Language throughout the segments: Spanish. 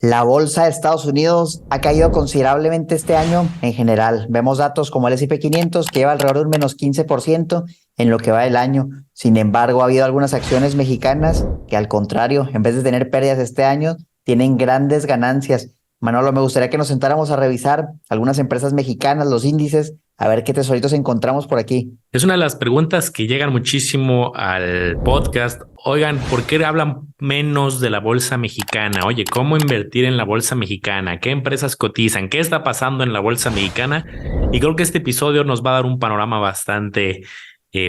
La bolsa de Estados Unidos ha caído considerablemente este año en general. Vemos datos como el S&P 500 que lleva alrededor de un menos 15% en lo que va del año. Sin embargo, ha habido algunas acciones mexicanas que al contrario, en vez de tener pérdidas este año, tienen grandes ganancias. Manolo, me gustaría que nos sentáramos a revisar algunas empresas mexicanas, los índices, a ver qué tesoritos encontramos por aquí. Es una de las preguntas que llegan muchísimo al podcast. Oigan, ¿por qué hablan menos de la bolsa mexicana? Oye, ¿cómo invertir en la bolsa mexicana? ¿Qué empresas cotizan? ¿Qué está pasando en la bolsa mexicana? Y creo que este episodio nos va a dar un panorama bastante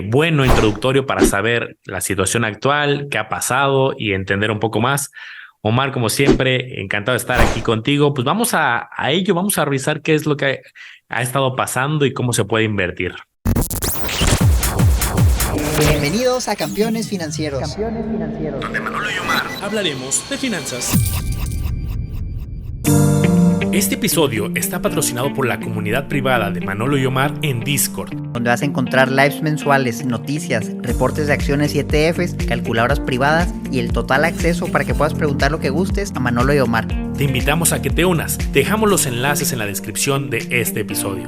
bueno, introductorio para saber la situación actual, qué ha pasado y entender un poco más. Omar, como siempre, encantado de estar aquí contigo. Pues vamos a ello, vamos a revisar qué es lo que ha estado pasando y cómo se puede invertir. Bienvenidos a Campeones Financieros. Campeones Financieros. Donde Manolo y Omar hablaremos de finanzas. Este episodio está patrocinado por la comunidad privada de Manolo y Omar en Discord, donde vas a encontrar lives mensuales, noticias, reportes de acciones y ETFs, calculadoras privadas y el total acceso para que puedas preguntar lo que gustes a Manolo y Omar. Te invitamos a que te unas. Dejamos los enlaces en la descripción de este episodio.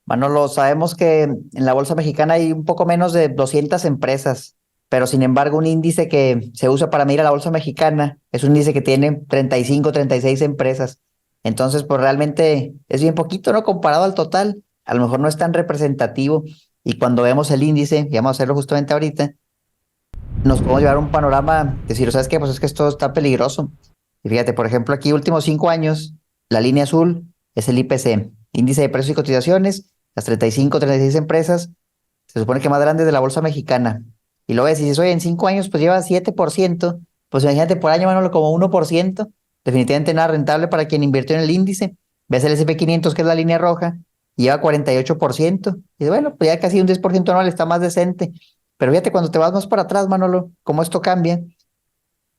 Manolo, sabemos que en la bolsa mexicana hay un poco menos de 200 empresas, pero sin embargo un índice que se usa para medir a la bolsa mexicana es un índice que tiene 35, 36 empresas. Entonces, pues realmente es bien poquito, ¿no? Comparado al total, a lo mejor no es tan representativo. Y cuando vemos el índice, y vamos a hacerlo justamente ahorita, nos podemos llevar un panorama, decir, ¿sabes qué? Pues es que esto está peligroso. Y fíjate, por ejemplo, aquí últimos 5 años, la línea azul es el IPC, Índice de Precios y Cotizaciones, las 35, 36 empresas, se supone que más grandes de la bolsa mexicana. Y lo ves y dices, oye, en 5 años pues lleva 7%, pues imagínate por año, Manolo, como 1%, definitivamente nada rentable para quien invirtió en el índice. Ves el S&P 500, que es la línea roja, y lleva 48%. Y bueno, pues ya casi un 10% anual está más decente. Pero fíjate, cuando te vas más para atrás, Manolo, cómo esto cambia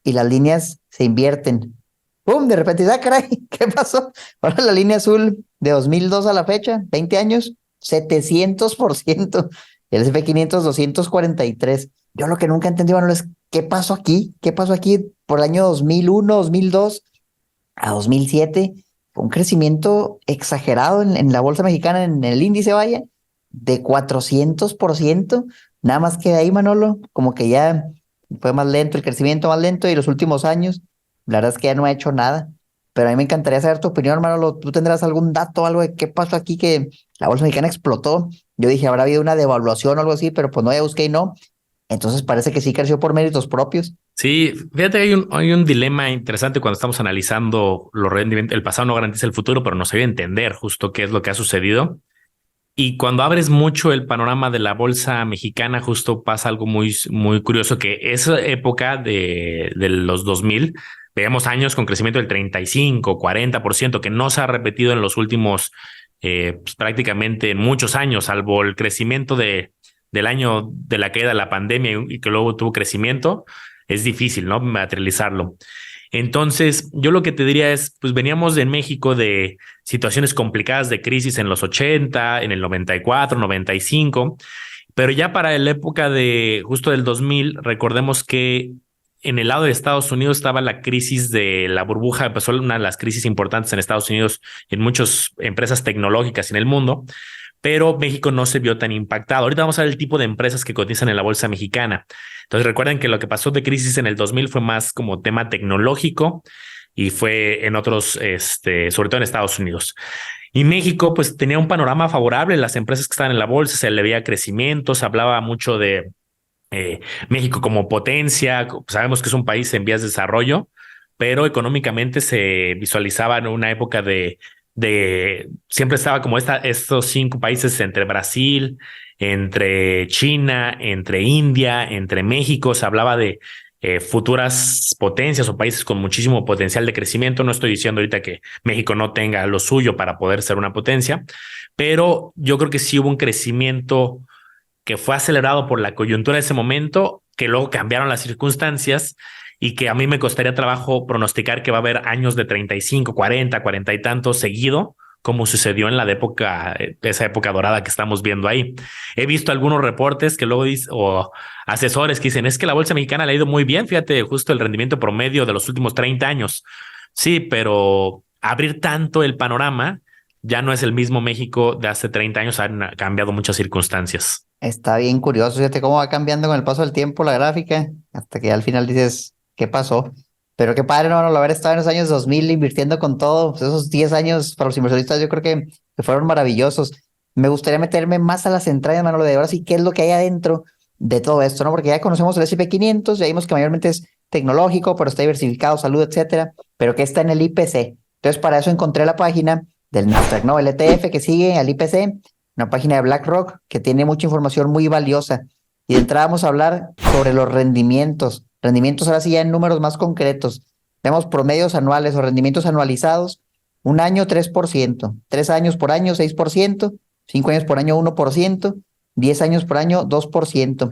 y las líneas se invierten. ¡Pum! De repente, ¡ah, caray! ¿Qué pasó? Ahora la línea azul de 2002 a la fecha, 20 años, 700%. El S&P 500, 243. Yo lo que nunca entendí, Manolo, es ¿qué pasó aquí? ¿Qué pasó aquí por el año 2001, 2002 a 2007? Fue un crecimiento exagerado en la bolsa mexicana, en el índice, vaya, de 400%. Nada más que ahí, Manolo, como que ya fue más lento, el crecimiento más lento y los últimos años, la verdad es que ya no ha hecho nada. Pero a mí me encantaría saber tu opinión, Manolo. ¿Tú tendrás algún dato, algo de qué pasó aquí que la bolsa mexicana explotó? Yo dije, habrá habido una devaluación o algo así, pero pues no, ya busqué y no. Entonces parece que sí creció por méritos propios. Sí, fíjate, hay un dilema interesante cuando estamos analizando los rendimientos. El pasado no garantiza el futuro, pero nos ayuda a entender justo qué es lo que ha sucedido. Y cuando abres mucho el panorama de la bolsa mexicana, justo pasa algo muy, muy curioso, que esa época de los 2000, veíamos años con crecimiento del 35, 40%, que no se ha repetido en los últimos pues, prácticamente en muchos años, salvo el crecimiento del año de la caída de la pandemia y que luego tuvo crecimiento. Es difícil, ¿no? Materializarlo. Entonces, yo lo que te diría es, pues veníamos de México de situaciones complicadas de crisis en los 80, en el 94, 95, pero ya para la época de justo del 2000, recordemos que en el lado de Estados Unidos estaba la crisis de la burbuja, empezó una de las crisis importantes en Estados Unidos, en muchas empresas tecnológicas en el mundo, pero México no se vio tan impactado. Ahorita vamos a ver el tipo de empresas que cotizan en la bolsa mexicana. Entonces recuerden que lo que pasó de crisis en el 2000 fue más como tema tecnológico y fue en otros, sobre todo en Estados Unidos. Y México pues tenía un panorama favorable, las empresas que estaban en la bolsa se le veía crecimiento, se hablaba mucho de México como potencia, sabemos que es un país en vías de desarrollo, pero económicamente se visualizaba en una época siempre estaba como estos 5 países entre Brasil, entre China, entre India, entre México, se hablaba de futuras potencias o países con muchísimo potencial de crecimiento. No estoy diciendo ahorita que México no tenga lo suyo para poder ser una potencia, pero yo creo que sí hubo un crecimiento que fue acelerado por la coyuntura de ese momento, que luego cambiaron las circunstancias y que a mí me costaría trabajo pronosticar que va a haber años de 35, 40, 40 y tantos seguido como sucedió en la época, esa época dorada que estamos viendo ahí. He visto algunos reportes que luego dicen, o asesores que dicen, es que la bolsa mexicana le ha ido muy bien, fíjate, justo el rendimiento promedio de los últimos 30 años. Sí, pero abrir tanto el panorama ya no es el mismo México de hace 30 años, han cambiado muchas circunstancias. Está bien curioso, fíjate cómo va cambiando con el paso del tiempo la gráfica, hasta que al final dices, ¿qué pasó? Pero qué padre, no, haber estado en los años 2000 invirtiendo con todo, pues esos 10 años para los inversionistas yo creo que fueron maravillosos. Me gustaría meterme más a las entrañas, Manolo, de ahora sí, ¿qué es lo que hay adentro de todo esto, no? Porque ya conocemos el S&P 500, ya vimos que mayormente es tecnológico, pero está diversificado, salud, etcétera, pero ¿qué está en el IPC? Entonces, para eso encontré la página del Nasdaq, ¿no? El ETF que sigue al IPC, una página de BlackRock que tiene mucha información muy valiosa. Y de entrada vamos a hablar sobre los rendimientos. Rendimientos ahora sí ya en números más concretos. Tenemos promedios anuales o rendimientos anualizados. Un año 3%, 3 años por año 6%, 5 años por año 1%, 10 años por año 2%.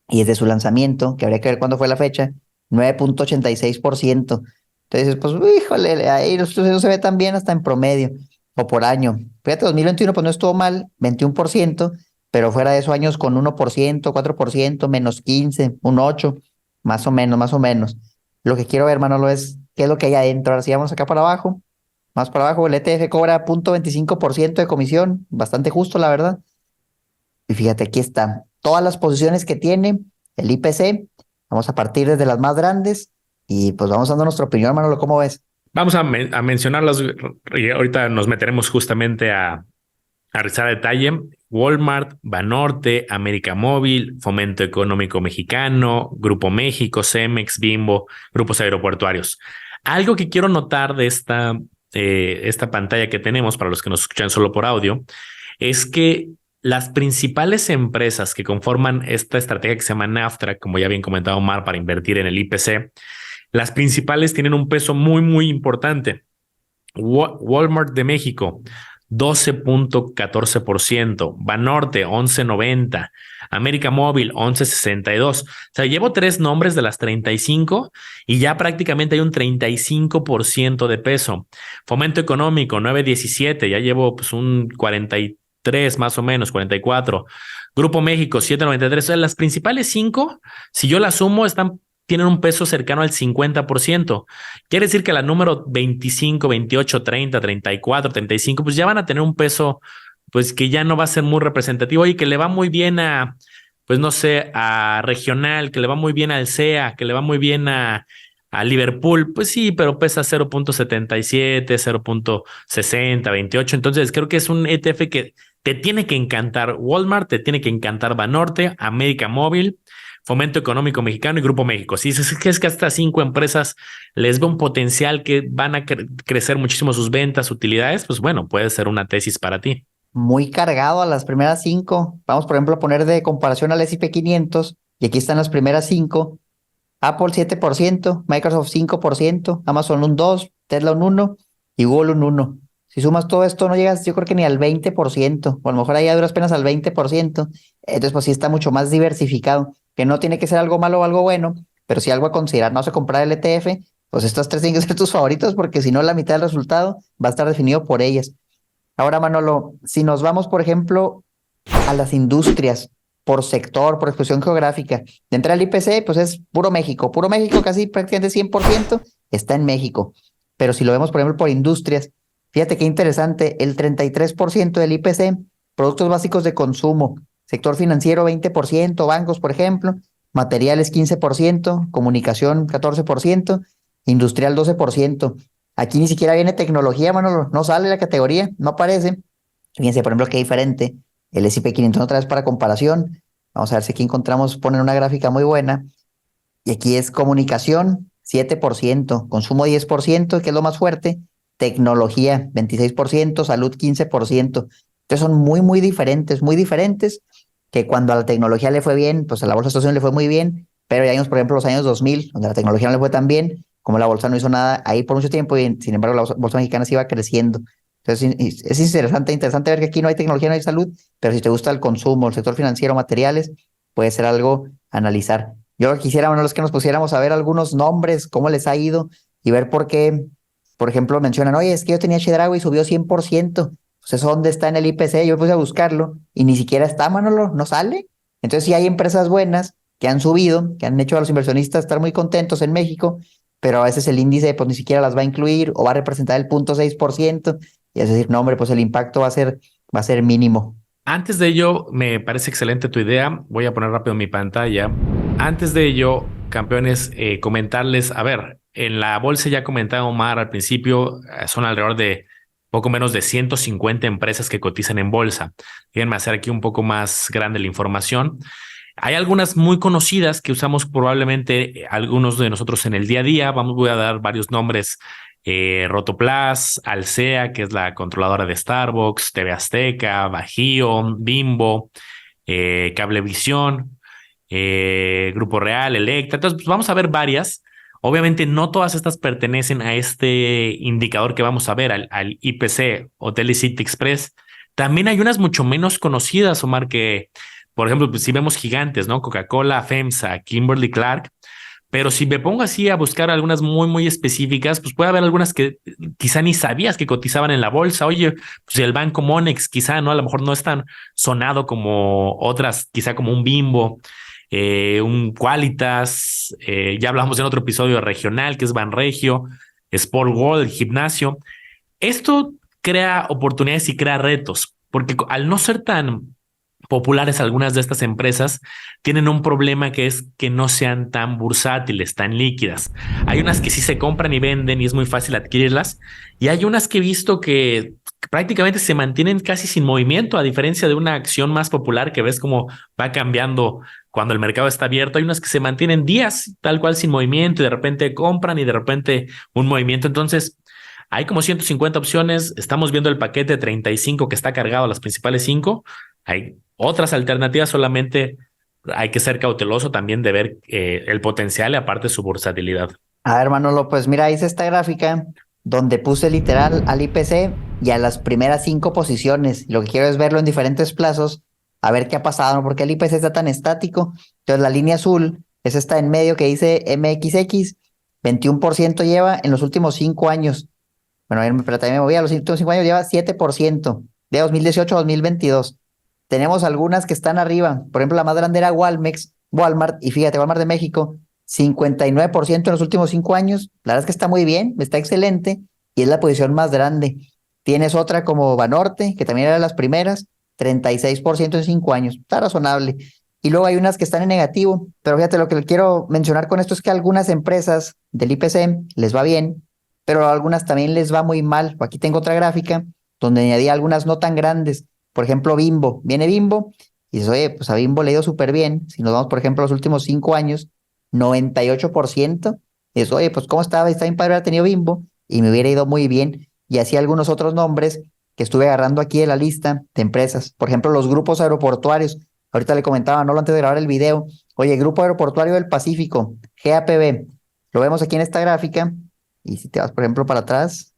Y desde su lanzamiento, que habría que ver cuándo fue la fecha, 9.86%. Entonces, pues, híjole, ahí no se ve tan bien hasta en promedio o por año. Fíjate, 2021 pues no estuvo mal, 21%, pero fuera de esos años con 1%, 4%, menos 15, un 8, más o menos, más o menos. Lo que quiero ver, Manolo, es qué es lo que hay adentro. Ahora sí, vamos acá para abajo, más para abajo, el ETF cobra 0.25% de comisión, bastante justo, la verdad. Y fíjate, aquí está, todas las posiciones que tiene el IPC, vamos a partir desde las más grandes y pues vamos dando nuestra opinión, Manolo, ¿cómo ves? Vamos a mencionarlas y ahorita nos meteremos justamente a revisar a detalle. Walmart, Banorte, América Móvil, Fomento Económico Mexicano, Grupo México, Cemex, Bimbo, grupos aeroportuarios. Algo que quiero notar de esta pantalla que tenemos para los que nos escuchan solo por audio es que las principales empresas que conforman esta estrategia que se llama NAFTA, como ya bien comentado Omar, para invertir en el IPC, las principales tienen un peso muy, muy importante. Walmart de México, 12.14%, Banorte, 11.90%, América Móvil, 11.62%. O sea, llevo 3 nombres de las 35 y ya prácticamente hay un 35% de peso. Fomento Económico, 9.17%, ya llevo pues un 43 más o menos, 44%. Grupo México, 7.93%. O sea, las principales 5, si yo las sumo, tienen un peso cercano al 50%. Quiere decir que la número 25, 28, 30, 34, 35, pues ya van a tener un peso, pues que ya no va a ser muy representativo y que le va muy bien pues no sé, a Regional, que le va muy bien al CEA, que le va muy bien a Liverpool. Pues sí, pero pesa 0.77, 0.60, 28. Entonces creo que es un ETF que te tiene que encantar Walmart, te tiene que encantar Banorte, América Móvil, Fomento Económico Mexicano y Grupo México. Si es que a estas 5 empresas les ve un potencial que van a crecer muchísimo sus ventas, utilidades, pues bueno, puede ser una tesis para ti. Muy cargado a las primeras 5. Vamos, por ejemplo, a poner de comparación al S&P 500 y aquí están las primeras 5. Apple 7%, Microsoft 5%, Amazon un 2%, Tesla un 1% y Google un 1%. Si sumas todo esto no llegas yo creo que ni al 20%, o a lo mejor ahí a duras penas al 20%. Entonces pues sí está mucho más diversificado, que no tiene que ser algo malo o algo bueno, pero si algo a considerar, no vas a comprar el ETF, pues estas 3 tienen que ser tus favoritos porque si no la mitad del resultado va a estar definido por ellas. Ahora, Manolo, si nos vamos, por ejemplo, a las industrias, por sector, por exclusión geográfica, de entrar al IPC, pues es puro México, casi prácticamente 100% está en México. Pero si lo vemos, por ejemplo, por industrias, fíjate qué interesante, el 33% del IPC, productos básicos de consumo, sector financiero 20%, bancos, por ejemplo, materiales 15%, comunicación 14%, industrial 12%. Aquí ni siquiera viene tecnología, Manolo, no sale la categoría, no aparece. Fíjense, por ejemplo, qué diferente. El S&P 500 otra vez para comparación. Vamos a ver si aquí encontramos, ponen una gráfica muy buena. Y aquí es comunicación, 7%, consumo 10%, que es lo más fuerte, tecnología, 26%, salud, 15%. Entonces son muy diferentes, que cuando a la tecnología le fue bien, pues a la bolsa de Estados Unidos le fue muy bien, pero ya vimos, por ejemplo, los años 2000, donde la tecnología no le fue tan bien, como la bolsa no hizo nada ahí por mucho tiempo, y sin embargo la bolsa mexicana se iba creciendo. Entonces es interesante ver que aquí no hay tecnología, no hay salud, pero si te gusta el consumo, el sector financiero, materiales, puede ser algo a analizar. Yo quisiera, bueno, es que nos pusiéramos a ver algunos nombres, cómo les ha ido y ver por qué Por ejemplo, mencionan, oye, es que yo tenía Chedraui y subió 100%. Pues eso dónde está en el IPC, yo me puse a buscarlo y ni siquiera está, Manolo, no sale. Entonces sí hay empresas buenas que han subido, que han hecho a los inversionistas estar muy contentos en México, pero a veces el índice pues ni siquiera las va a incluir o va a representar el 0.6%, y es decir, no, hombre, pues el impacto va a ser mínimo. Antes de ello, me parece excelente tu idea. Voy a poner rápido mi pantalla. Antes de ello, campeones, comentarles, a ver, en la bolsa ya comentaba Omar al principio, son alrededor de poco menos de 150 empresas que cotizan en bolsa. Déjenme hacer aquí un poco más grande la información. Hay algunas muy conocidas que usamos probablemente algunos de nosotros en el día a día. Voy a dar varios nombres. Rotoplas, Alsea, que es la controladora de Starbucks, TV Azteca, Bajío, Bimbo, Cablevisión, Grupo Real, Electra. Entonces, pues vamos a ver varias. Obviamente, no todas estas pertenecen a este indicador que vamos a ver, al IPC, Hotel y City Express. También hay unas mucho menos conocidas, Omar, que, por ejemplo, pues, si vemos gigantes, ¿no? Coca-Cola, FEMSA, Kimberly Clark. Pero si me pongo así a buscar algunas muy, muy específicas, pues puede haber algunas que quizá ni sabías que cotizaban en la bolsa. Oye, pues el banco Monex quizá, ¿no? A lo mejor no es tan sonado como otras, quizá como un Bimbo, un Qualitas. Ya hablamos en otro episodio regional, que es Banregio, Sport World, el gimnasio. Esto crea oportunidades y crea retos, porque al no ser tan populares, algunas de estas empresas tienen un problema que es que no sean tan bursátiles, tan líquidas. Hay unas que sí se compran y venden y es muy fácil adquirirlas, y hay unas que he visto que prácticamente se mantienen casi sin movimiento, a diferencia de una acción más popular que ves cómo va cambiando cuando el mercado está abierto. Hay unas que se mantienen días tal cual sin movimiento y de repente compran y de repente un movimiento. Entonces, hay como 150 opciones. Estamos viendo el paquete 35 que está cargado a las principales 5. Hay otras alternativas, solamente hay que ser cauteloso también de ver el potencial y aparte su bursatilidad. A ver, Manolo, pues mira, hice esta gráfica donde puse literal al IPC y a las primeras 5 posiciones. Lo que quiero es verlo en diferentes plazos, a ver qué ha pasado, ¿no? Porque el IPC está tan estático. Entonces la línea azul es esta en medio que dice MXX, 21% lleva en los últimos 5 años. Bueno, a ver, pero también me voy a los últimos 5 años, lleva 7% de 2018 a 2022. Tenemos algunas que están arriba. Por ejemplo, la más grande era Walmex, Walmart, y fíjate, Walmart de México, 59% en los últimos 5 años. La verdad es que está muy bien, está excelente, y es la posición más grande. Tienes otra como Banorte, que también era de las primeras, 36% en 5 años. Está razonable. Y luego hay unas que están en negativo, pero fíjate, lo que le quiero mencionar con esto es que algunas empresas del IPC les va bien, pero a algunas también les va muy mal. Aquí tengo otra gráfica donde añadí algunas no tan grandes. Por ejemplo, Bimbo. Viene Bimbo y dices, oye, pues a Bimbo le ha ido súper bien. Si nos vamos, por ejemplo, a los últimos 5 años, 98%. Y dices, oye, pues cómo estaba, está bien padre haber tenido Bimbo y me hubiera ido muy bien. Y así algunos otros nombres que estuve agarrando aquí de la lista de empresas. Por ejemplo, los grupos aeroportuarios. Ahorita le comentaba, no lo antes de grabar el video. Oye, Grupo Aeroportuario del Pacífico, GAPB. Lo vemos aquí en esta gráfica. Y si te vas, por ejemplo, para atrás,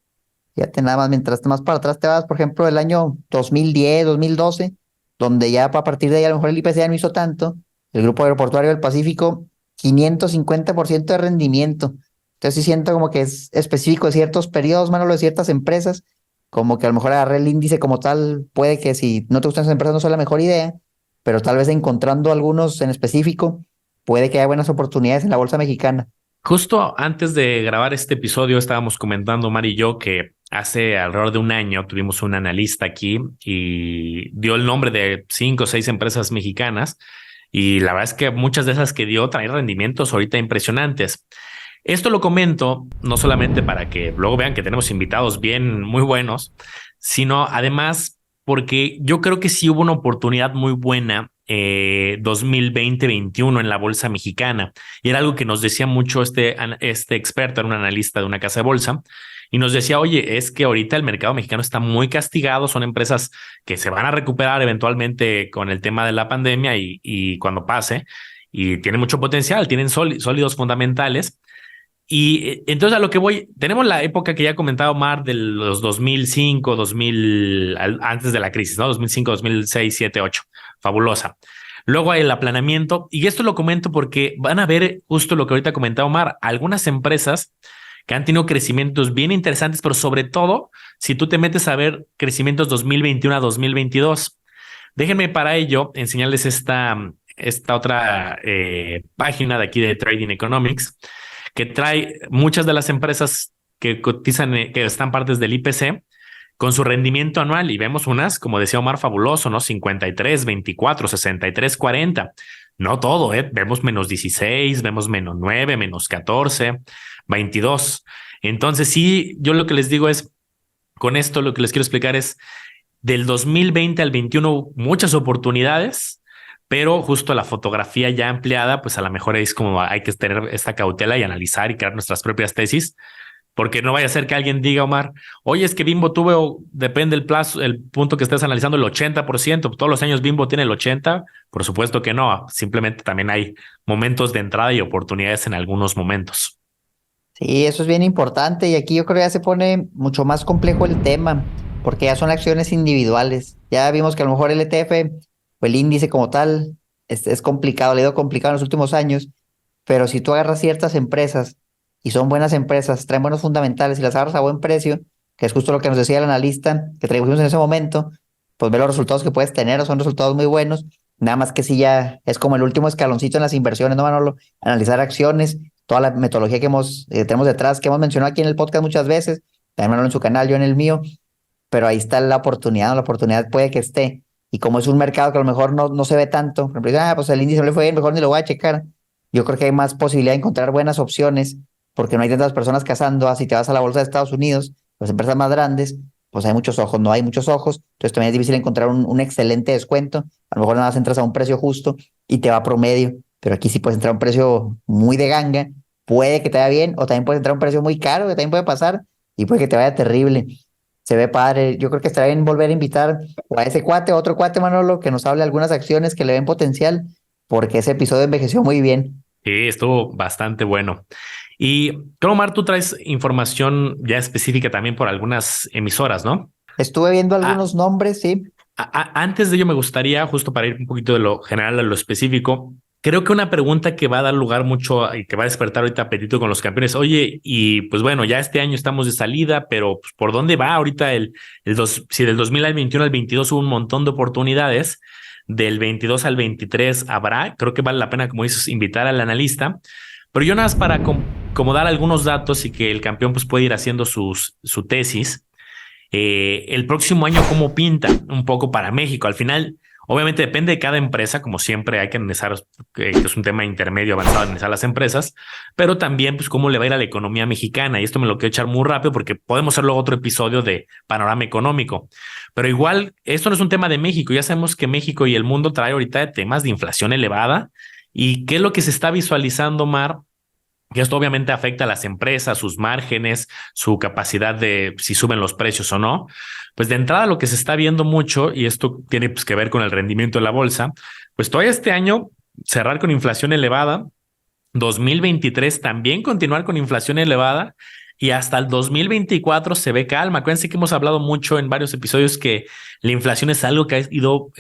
fíjate nada más, mientras más para atrás te vas, por ejemplo, el año 2010, 2012, donde ya a partir de ahí a lo mejor el IPC ya no hizo tanto, el Grupo Aeroportuario del Pacífico, 550% de rendimiento. Entonces sí siento como que es específico de ciertos periodos, Manolo, de ciertas empresas, como que a lo mejor agarrar el índice como tal, puede que si no te gustan esas empresas no sea la mejor idea, pero tal vez encontrando algunos en específico, puede que haya buenas oportunidades en la bolsa mexicana. Justo antes de grabar este episodio estábamos comentando, Mar y yo, que hace alrededor de un año tuvimos un analista aquí y dio el nombre de 5 o 6 empresas mexicanas, y la verdad es que muchas de esas que dio traen rendimientos ahorita impresionantes. Esto lo comento no solamente para que luego vean que tenemos invitados bien, muy buenos, sino además porque yo creo que sí hubo una oportunidad muy buena 2020-21 en la bolsa mexicana. Y era algo que nos decía mucho este experto, era un analista de una casa de bolsa, y nos decía, oye, es que ahorita el mercado mexicano está muy castigado, son empresas que se van a recuperar eventualmente con el tema de la pandemia y cuando pase, y tienen mucho potencial, tienen sólidos fundamentales. Y entonces a lo que voy, tenemos la época que ya comentaba Omar de los 2005, 2000, antes de la crisis, ¿no? 2005, 2006, 7, 8, fabulosa. Luego hay el aplanamiento, y esto lo comento porque van a ver justo lo que ahorita comentaba Omar, algunas empresas que han tenido crecimientos bien interesantes, pero sobre todo si tú te metes a ver crecimientos 2021 a 2022. Déjenme para ello enseñarles esta otra página de aquí de Trading Economics, que trae muchas de las empresas que cotizan, que están partes del IPC, con su rendimiento anual, y vemos unas, como decía Omar, fabuloso, ¿no? 53, 24, 63, 40. No todo, ¿eh? Vemos menos 16, vemos menos 9, menos 14, 22. Entonces, sí, yo lo que les digo es, con esto lo que les quiero explicar es, del 2020 al 21, muchas oportunidades, pero justo la fotografía ya ampliada, pues a lo mejor es como hay que tener esta cautela y analizar y crear nuestras propias tesis, porque no vaya a ser que alguien diga, Omar, oye, es que Bimbo tuvo, depende el plazo, el punto que estés analizando, el 80%, todos los años Bimbo tiene el 80%, por supuesto que no, simplemente también hay momentos de entrada y oportunidades en algunos momentos. Sí, eso es bien importante y aquí yo creo que ya se pone mucho más complejo el tema, porque ya son acciones individuales. Ya vimos que a lo mejor el ETF o el índice como tal es complicado, le ha ido complicado en los últimos años, pero si tú agarras ciertas empresas y son buenas empresas, traen buenos fundamentales y las agarras a buen precio, que es justo lo que nos decía el analista que trajimos en ese momento, pues ve los resultados que puedes tener, son resultados muy buenos, nada más que si ya es como el último escaloncito en las inversiones, ¿no, Manolo? Analizar acciones, toda la metodología que tenemos detrás, que hemos mencionado aquí en el podcast muchas veces, también Manolo en su canal, yo en el mío, pero ahí está la oportunidad, ¿no? La oportunidad puede que esté. Y como es un mercado que a lo mejor no se ve tanto, por ejemplo, pues el índice no le fue bien, mejor ni lo voy a checar. Yo creo que hay más posibilidad de encontrar buenas opciones porque no hay tantas personas cazando. Así te vas a la bolsa de Estados Unidos, las empresas más grandes, pues hay muchos ojos, no hay muchos ojos, entonces también es difícil encontrar un excelente descuento. A lo mejor nada más entras a un precio justo y te va a promedio, pero aquí sí puedes entrar a un precio muy de ganga, puede que te vaya bien, o también puedes entrar a un precio muy caro, que también puede pasar, y puede que te vaya terrible. Se ve padre. Yo creo que estaría bien volver a invitar o a ese cuate, a otro cuate, Manolo, que nos hable de algunas acciones que le ven potencial, porque ese episodio envejeció muy bien. Sí, estuvo bastante bueno. Y creo, Omar, tú traes información ya específica también por algunas emisoras, ¿no? Estuve viendo Ah, algunos nombres, sí. Antes de ello, me gustaría, justo para ir un poquito de lo general a lo específico, creo que una pregunta que va a dar lugar mucho y que va a despertar ahorita apetito con los campeones. Oye, y pues bueno, ya este año estamos de salida, pero pues, ¿por dónde va ahorita si del 2000 al 21 al 22 hubo un montón de oportunidades, del 22 al 23 habrá? Creo que vale la pena, como dices, invitar al analista. Pero yo nada más para como dar algunos datos y que el campeón pues puede ir haciendo su tesis. El próximo año, ¿cómo pinta un poco para México? Al final, obviamente depende de cada empresa, como siempre hay que analizar, que es un tema intermedio avanzado, analizar las empresas, pero también pues cómo le va a ir a la economía mexicana. Y esto me lo quiero echar muy rápido porque podemos hacer luego otro episodio de panorama económico. Pero igual, esto no es un tema de México. Ya sabemos que México y el mundo trae ahorita temas de inflación elevada. ¿Y qué es lo que se está visualizando, Mar? Que esto obviamente afecta a las empresas, sus márgenes, su capacidad de si suben los precios o no. Pues de entrada lo que se está viendo mucho, y esto tiene pues, que ver con el rendimiento de la bolsa, pues todavía este año cerrar con inflación elevada, 2023 también continuar con inflación elevada y hasta el 2024 se ve calma. Acuérdense que hemos hablado mucho en varios episodios que la inflación es algo que ha ido,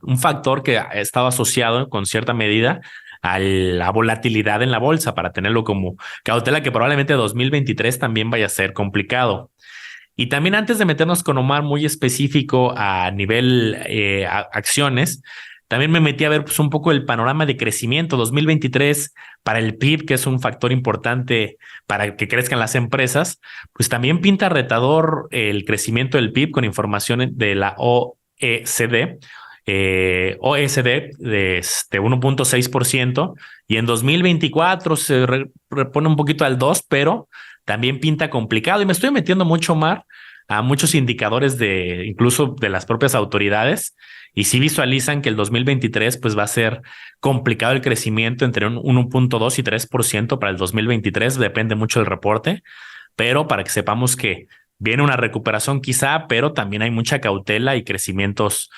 un factor que ha estado asociado con cierta medida a la volatilidad en la bolsa para tenerlo como cautela que probablemente 2023 también vaya a ser complicado. Y también antes de meternos con Omar muy específico a nivel acciones, también me metí a ver pues, un poco el panorama de crecimiento 2023 para el PIB, que es un factor importante para que crezcan las empresas, pues también pinta retador el crecimiento del PIB con información de la OECD. OECD de 1.6% y en 2024 se repone un poquito al 2%, pero también pinta complicado y me estoy metiendo mucho, Mar, a muchos indicadores de incluso de las propias autoridades y sí visualizan que el 2023 pues va a ser complicado el crecimiento entre un 1.2 y 3% para el 2023, depende mucho del reporte, pero para que sepamos que viene una recuperación quizá, pero también hay mucha cautela y crecimientos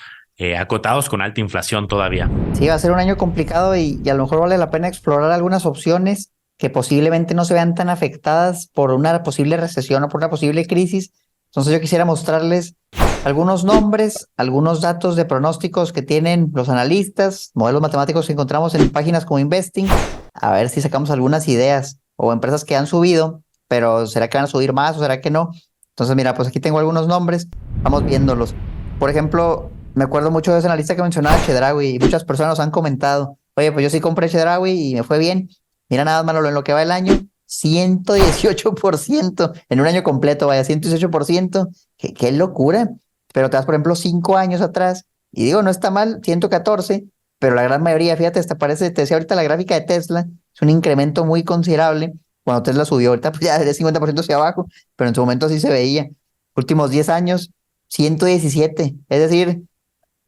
acotados con alta inflación todavía. Sí, va a ser un año complicado y a lo mejor vale la pena explorar algunas opciones que posiblemente no se vean tan afectadas por una posible recesión o por una posible crisis. Entonces yo quisiera mostrarles algunos nombres, algunos datos de pronósticos que tienen los analistas, modelos matemáticos que encontramos en páginas como Investing, a ver si sacamos algunas ideas o empresas que han subido pero ¿será que van a subir más o será que no? Entonces, mira, pues aquí tengo algunos nombres, vamos viéndolos. Por ejemplo, me acuerdo mucho de esa analista que mencionaba Chedraui y muchas personas nos han comentado, oye, pues yo sí compré Chedraui y me fue bien. Mira nada más, Manolo, en lo que va el año, 118% en un año completo, vaya, 118%, qué locura. Pero te das, por ejemplo, 5 años atrás, y digo, no está mal, 114, pero la gran mayoría, fíjate, hasta parece, te decía ahorita la gráfica de Tesla, es un incremento muy considerable. Cuando Tesla subió, ahorita pues ya de 50% hacia abajo, pero en su momento sí se veía. Últimos 10 años, 117, es decir,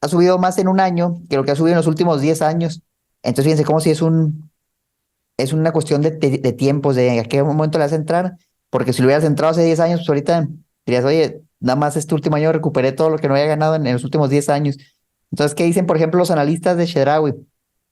ha subido más en un año que lo que ha subido en los últimos 10 años. Entonces, fíjense cómo si es una cuestión de tiempos, de a qué momento le vas a entrar, porque si lo hubieras entrado hace 10 años, pues ahorita dirías, oye, nada más este último año recuperé todo lo que no había ganado en los últimos 10 años. Entonces, ¿qué dicen, por ejemplo, los analistas de Chedraui?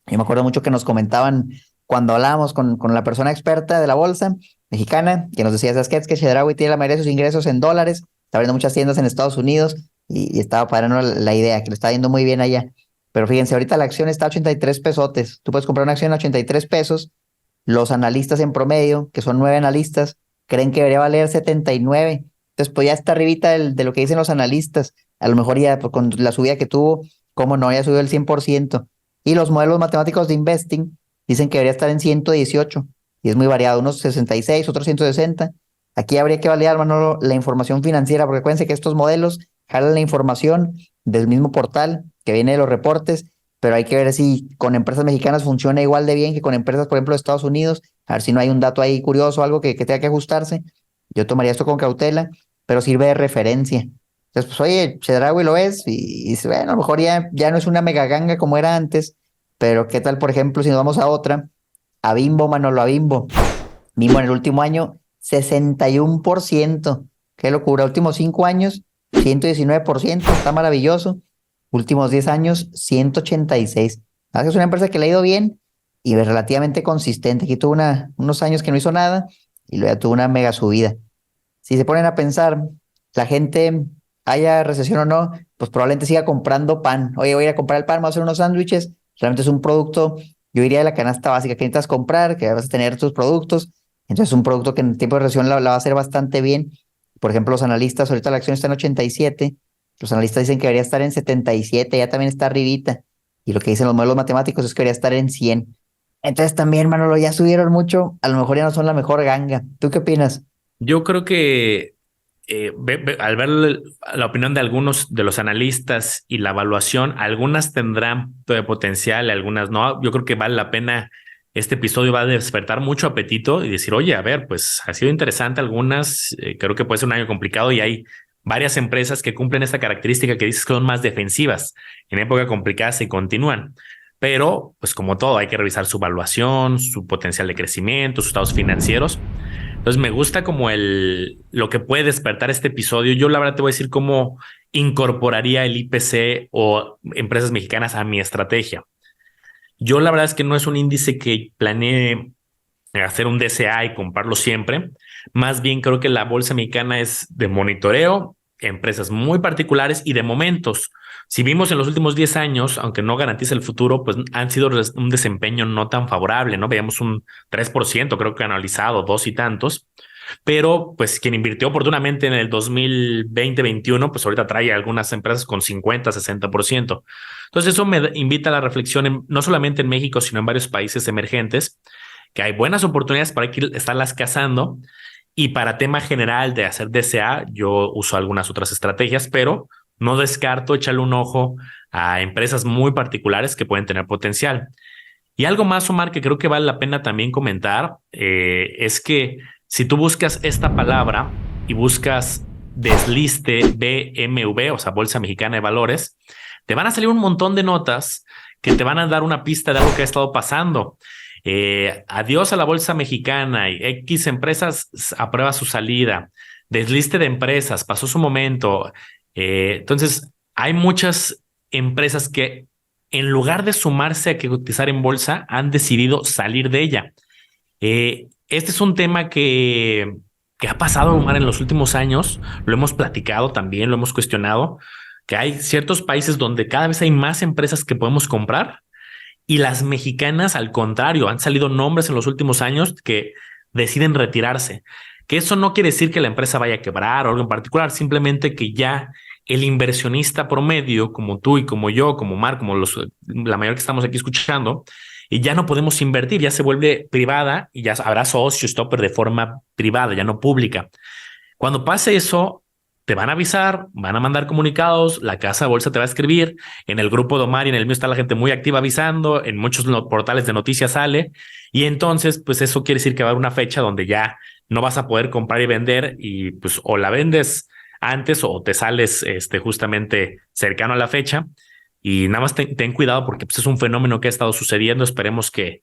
Yo me acuerdo mucho que nos comentaban cuando hablábamos con la persona experta de la bolsa mexicana, que nos decía, ¿sabes qué? Es que Chedraui tiene la mayoría de sus ingresos en dólares, está abriendo muchas tiendas en Estados Unidos y estaba parando la idea, que lo está yendo muy bien allá. Pero fíjense, ahorita la acción está a 83 pesotes. Tú puedes comprar una acción a 83 pesos. Los analistas en promedio, que son 9 analistas, creen que debería valer 79. Entonces, pues ya está arribita de lo que dicen los analistas. A lo mejor ya pues, con la subida que tuvo, cómo no, ya subió el 100%. Y los modelos matemáticos de investing dicen que debería estar en 118. Y es muy variado, unos 66, otros 160. Aquí habría que validar, Manolo, la información financiera, porque acuérdense que estos modelos jalan la información del mismo portal que viene de los reportes, pero hay que ver si con empresas mexicanas funciona igual de bien que con empresas, por ejemplo, de Estados Unidos, a ver si no hay un dato ahí curioso, algo que tenga que ajustarse. Yo tomaría esto con cautela, pero sirve de referencia. Entonces, pues, oye, Chedraui lo es, y dice, bueno, a lo mejor ya no es una mega ganga como era antes, pero ¿qué tal, por ejemplo, si nos vamos a otra? A Bimbo, Manolo, a Bimbo. Bimbo en el último año, 61%. Qué locura. Últimos 5 años, 119%. Está maravilloso. Últimos 10 años, 186. Es una empresa que le ha ido bien y es relativamente consistente. Aquí tuvo unos años que no hizo nada y luego ya tuvo una mega subida. Si se ponen a pensar, la gente, haya recesión o no, pues probablemente siga comprando pan. Oye, voy a ir a comprar el pan, voy a hacer unos sándwiches. Realmente es un producto, yo diría, de la canasta básica que necesitas comprar, que vas a tener tus productos. Entonces, es un producto que en tiempo de recesión la va a hacer bastante bien. Por ejemplo, los analistas, ahorita la acción está en 87. Los analistas dicen que debería estar en 77, ya también está arribita. Y lo que dicen los modelos matemáticos es que debería estar en 100. Entonces también, Manolo, ya subieron mucho, a lo mejor ya no son la mejor ganga. ¿Tú qué opinas? Yo creo que al ver la opinión de algunos de los analistas y la evaluación, algunas tendrán potencial, algunas no. Yo creo que vale la pena. Este episodio va a despertar mucho apetito y decir, oye, a ver, pues ha sido interesante algunas. Creo que puede ser un año complicado y hay varias empresas que cumplen esta característica que dices que son más defensivas. En época complicada se continúan. Pero, pues como todo, hay que revisar su evaluación, su potencial de crecimiento, sus estados financieros. Entonces me gusta como lo que puede despertar este episodio. Yo la verdad te voy a decir cómo incorporaría el IPC o empresas mexicanas a mi estrategia. Yo la verdad es que no es un índice que planeé hacer un DCA y comprarlo siempre. Más bien creo que la bolsa mexicana es de monitoreo, empresas muy particulares y de momentos. Si vimos en los últimos 10 años, aunque no garantiza el futuro, pues han sido un desempeño no tan favorable, ¿no? Veíamos un 3%, creo que analizado, dos y tantos. Pero pues quien invirtió oportunamente en el 2020-21, pues ahorita trae algunas empresas con 50-60%. Entonces eso me invita a la reflexión no solamente en México, sino en varios países emergentes, que hay buenas oportunidades para estarlas cazando. Y para tema general de hacer DCA, yo uso algunas otras estrategias, pero no descarto echarle un ojo a empresas muy particulares que pueden tener potencial. Y algo más, Omar, que creo que vale la pena también comentar, es que si tú buscas esta palabra y buscas desliste BMV, o sea, Bolsa Mexicana de Valores, te van a salir un montón de notas que te van a dar una pista de algo que ha estado pasando. Adiós a la Bolsa Mexicana, y X empresas aprueba su salida, desliste de empresas, pasó su momento. Entonces, hay muchas empresas que en lugar de sumarse a que cotizar en bolsa, han decidido salir de ella. Este es un tema que ha pasado, Omar, en los últimos años. Lo hemos platicado también, lo hemos cuestionado, que hay ciertos países donde cada vez hay más empresas que podemos comprar y las mexicanas, al contrario, han salido nombres en los últimos años que deciden retirarse. Que eso no quiere decir que la empresa vaya a quebrar o algo en particular, simplemente que ya el inversionista promedio, como tú y como yo, como Mark, como la mayoría que estamos aquí escuchando, y ya no podemos invertir, ya se vuelve privada y ya habrá socios, stopper de forma privada, ya no pública. Cuando pase eso, te van a avisar, van a mandar comunicados, la casa de bolsa te va a escribir, en el grupo de Omar y en el mío está la gente muy activa avisando, en muchos portales de noticias sale, y entonces pues eso quiere decir que va a haber una fecha donde ya no vas a poder comprar y vender y pues o la vendes antes o te sales justamente cercano a la fecha y nada más ten cuidado porque pues, es un fenómeno que ha estado sucediendo, esperemos que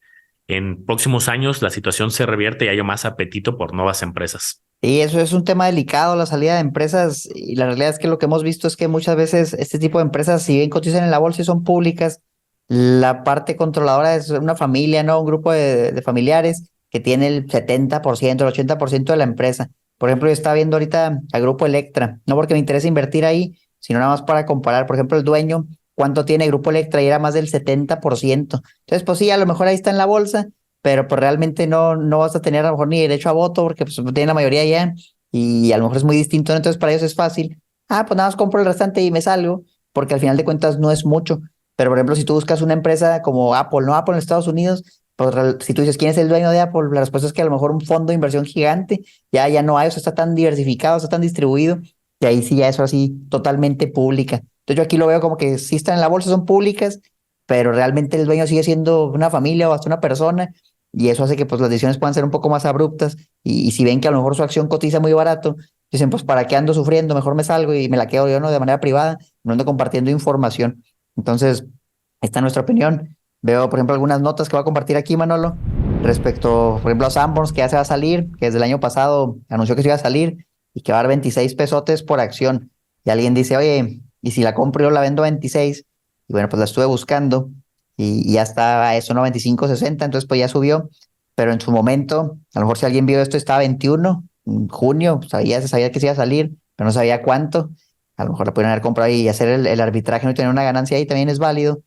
en próximos años la situación se revierte y haya más apetito por nuevas empresas. Y eso es un tema delicado, la salida de empresas, y la realidad es que lo que hemos visto es que muchas veces este tipo de empresas, si bien cotizan en la bolsa y son públicas, la parte controladora es una familia, ¿no? Un grupo de familiares que tiene el 70%, el 80% de la empresa. Por ejemplo, yo estaba viendo ahorita al grupo Electra, no porque me interesa invertir ahí, sino nada más para comparar, por ejemplo, el dueño, cuánto tiene el grupo Electra y era más del 70%. Entonces, pues sí, a lo mejor ahí está en la bolsa, pero pues realmente no vas a tener a lo mejor ni derecho a voto porque pues tienen la mayoría ya y a lo mejor es muy distinto, ¿no? Entonces para ellos es fácil. Pues nada más compro el restante y me salgo, porque al final de cuentas no es mucho. Pero por ejemplo, si tú buscas una empresa como Apple, ¿no? Apple en Estados Unidos, pues si tú dices quién es el dueño de Apple, la respuesta es que a lo mejor un fondo de inversión gigante, ya no hay, o sea, está tan diversificado, está tan distribuido, y ahí sí ya eso así totalmente pública. Entonces yo aquí lo veo como que sí están en la bolsa, son públicas, pero realmente el dueño sigue siendo una familia o hasta una persona y eso hace que pues las decisiones puedan ser un poco más abruptas y si ven que a lo mejor su acción cotiza muy barato, dicen pues para qué ando sufriendo, mejor me salgo y me la quedo yo, ¿no? De manera privada, no ando compartiendo información. Entonces, esta es nuestra opinión. Veo, por ejemplo, algunas notas que voy a compartir aquí, Manolo, respecto, por ejemplo, a Sanborns, que ya se va a salir, que desde el año pasado anunció que se iba a salir y que va a dar 26 pesotes por acción. Y alguien dice, oye, ¿y si la compro yo la vendo a 26? Y bueno, pues la estuve buscando y ya está a eso, ¿no? 25.60, entonces pues ya subió, pero en su momento, a lo mejor si alguien vio esto, estaba 21, en junio, se sabía que se iba a salir, pero no sabía cuánto, a lo mejor la pueden haber comprado y hacer el arbitraje, no y tener una ganancia ahí también es válido,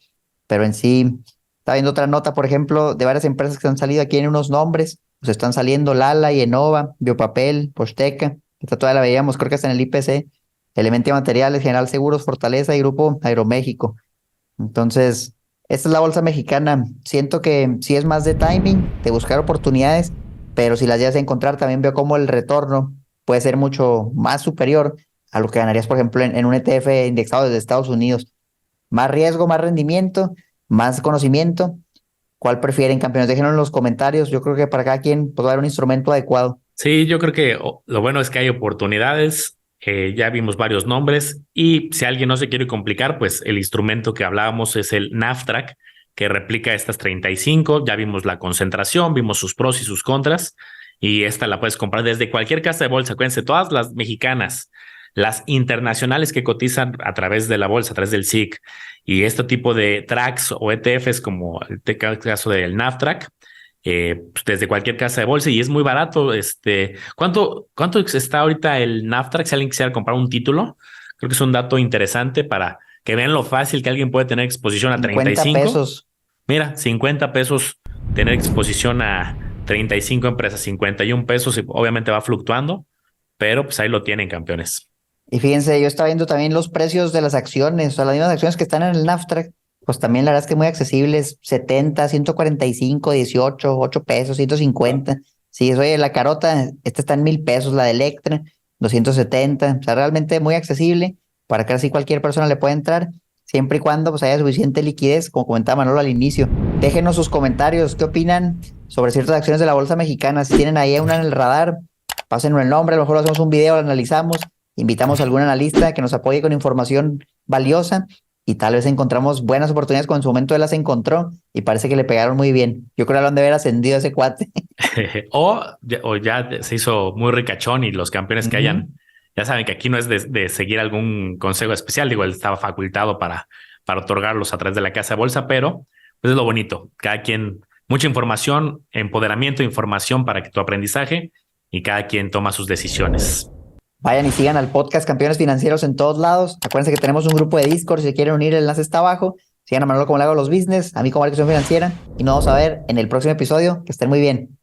pero en sí, está viendo otra nota, por ejemplo, de varias empresas que han salido aquí en unos nombres, pues están saliendo Lala, Enova, Biopapel, Posteca, esta todavía la veíamos, creo que está en el IPC, Elemento Materiales, General Seguros, Fortaleza y Grupo Aeroméxico. Entonces, esta es la bolsa mexicana. Siento que sí es más de timing, de buscar oportunidades, pero si las llegas a encontrar, también veo cómo el retorno puede ser mucho más superior a lo que ganarías, por ejemplo, en un ETF indexado desde Estados Unidos. Más riesgo, más rendimiento, más conocimiento. ¿Cuál prefieren, campeones? Déjenlo en los comentarios. Yo creo que para cada quien puede haber un instrumento adecuado. Sí, yo creo que lo bueno es que hay oportunidades. Ya vimos varios nombres y si alguien no se quiere complicar, pues el instrumento que hablábamos es el NAFTRAC, que replica estas 35. Ya vimos la concentración, vimos sus pros y sus contras y esta la puedes comprar desde cualquier casa de bolsa. Acuérdense, todas las mexicanas, las internacionales que cotizan a través de la bolsa, a través del SIC y este tipo de tracks o ETFs como el caso del NAFTRAC, pues desde cualquier casa de bolsa y es muy barato. ¿Cuánto está ahorita el NAFTRAC? Si alguien quisiera comprar un título, creo que es un dato interesante para que vean lo fácil que alguien puede tener exposición a 50 35. pesos. Mira, 50 pesos tener exposición a 35 empresas, 51 pesos, y obviamente va fluctuando, pero pues ahí lo tienen, campeones. Y fíjense, yo estaba viendo también los precios de las acciones, o sea, las mismas acciones que están en el Nasdaq, pues también la verdad es que muy accesibles, 70, 145, 18, 8 pesos, 150. Sí, oye, la carota, esta está en 1,000 pesos, la de Electra, 270, o sea, realmente muy accesible, para que así cualquier persona le pueda entrar, siempre y cuando pues haya suficiente liquidez, como comentaba Manolo al inicio. Déjenos sus comentarios, ¿qué opinan sobre ciertas acciones de la bolsa mexicana? Si tienen ahí una en el radar, pásenos el nombre, a lo mejor hacemos un video, lo analizamos. Invitamos a algún analista que nos apoye con información valiosa y tal vez encontramos buenas oportunidades como en su momento él las encontró y parece que le pegaron muy bien. Yo creo que lo han de haber ascendido a ese cuate. O ya se hizo muy ricachón y los campeones que Ujú. hayan, ya saben que aquí no es de seguir algún consejo especial, digo, él estaba facultado para otorgarlos a través de la casa de bolsa, pero pues es lo bonito, cada quien, mucha información, empoderamiento, información para que tu aprendizaje y cada quien toma sus decisiones. Vayan y sigan al podcast Campeones Financieros en todos lados. Acuérdense que tenemos un grupo de Discord, si se quieren unir el enlace está abajo. Sigan a Manolo como le hago los business, a mí como Educación Financiera y nos vamos a ver en el próximo episodio. Que estén muy bien.